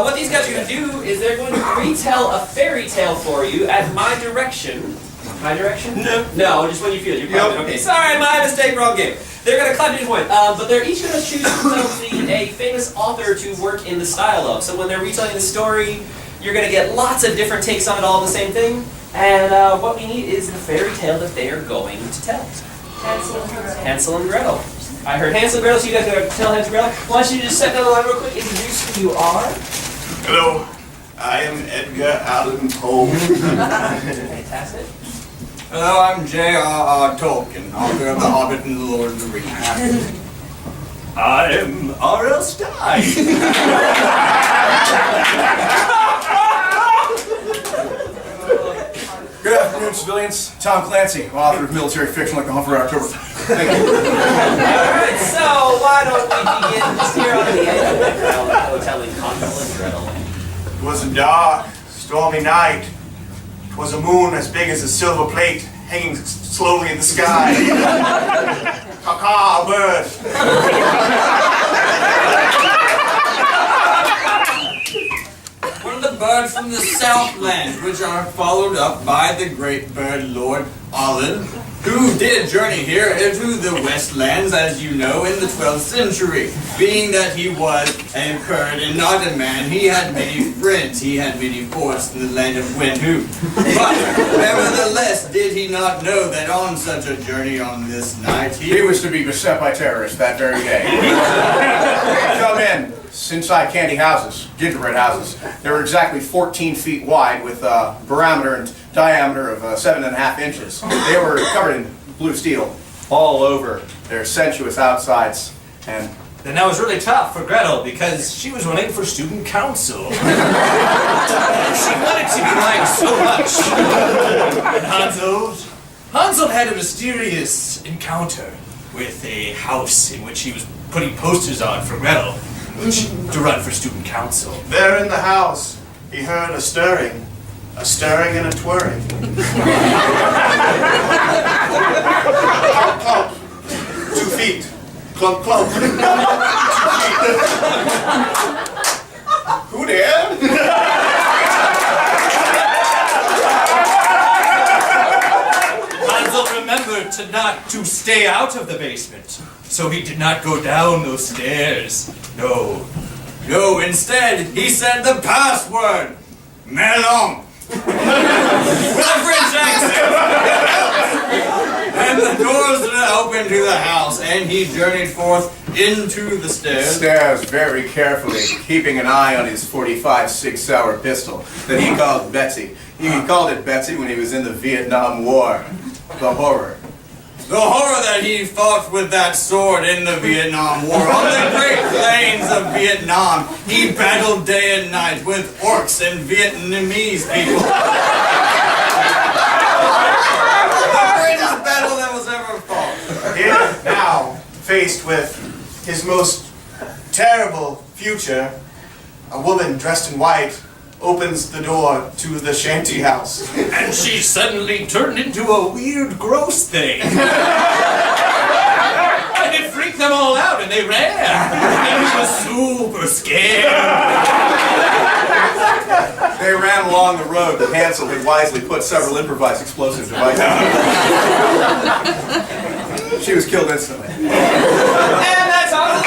What these guys are going to do is they're going to retell a fairy tale for you at my direction. My direction? No. No, just when you feel it. You're okay, sorry, my mistake, wrong game. They're going to clap each point, but they're each going to choose themselves a famous author to work in the style of. So when they're retelling the story, you're going to get lots of different takes on it, all the same thing. And what we need is the fairy tale that they are going to tell. Hansel and Gretel. I heard Hansel and Gretel, so you guys are going to tell Hansel and Gretel. Why don't you just step down the line real quick, introduce who you are. Hello, I am Edgar Allan Poe. Fantastic. Hello, I'm J.R.R. Tolkien, author of The Hobbit and the Lord of the Rings. I am R.L. Stein. Good afternoon, civilians. Tom Clancy, author of military fiction like The Hunt for October. Thank you. Alright, so why don't we begin just here on the edge of the crowd, telling Hansel and Gretel. It was a dark, stormy night. It was a moon as big as a silver plate hanging slowly in the sky. Caw-caw, a bird. One of the birds from the Southland, which are followed up by the great bird Lord Allan, who did journey here into the Westlands, as you know, in the 12th century. Being that he was a bird and not a man, he had many friends. He had many forests in the land of Wenhu. But nevertheless, did he not know that on such a journey on this night, He was to be beset by terrorists that very day. Come in. Inside candy houses, gingerbread houses. They were exactly 14 feet wide with a diameter of 7.5 inches. They were covered in blue steel all over their sensuous outsides. And then that was really tough for Gretel because she was running for student council. She wanted to be liked so much. And Hansel had a mysterious encounter with a house in which he was putting posters on for Gretel to run for student council. There in the house, he heard a stirring and a twirring. Clomp, clomp. 2 feet. Clomp, clomp. 2 feet. Who there? Hansel remembered to stay out of the basement, so he did not go down those stairs. No, instead, he said the password, Melon. With a French accent. And the doors opened to the house, and he journeyed forth into the stairs. stairs very carefully, keeping an eye on his 45 6-hour pistol that he called Betsy. He called it Betsy when he was in the Vietnam War. The horror. The horror that he fought with that sword in the Vietnam War. On the great plains of Vietnam, he battled day and night with orcs and Vietnamese people. The greatest battle that was ever fought. Here, now, faced with his most terrible future, a woman dressed in white opens the door to the shanty house. and she suddenly turned into a weird, gross thing. And it freaked them all out, and they ran. And he was super scared. They ran along the road that Hansel had wisely put several improvised explosive devices on. She was killed instantly. And that's all.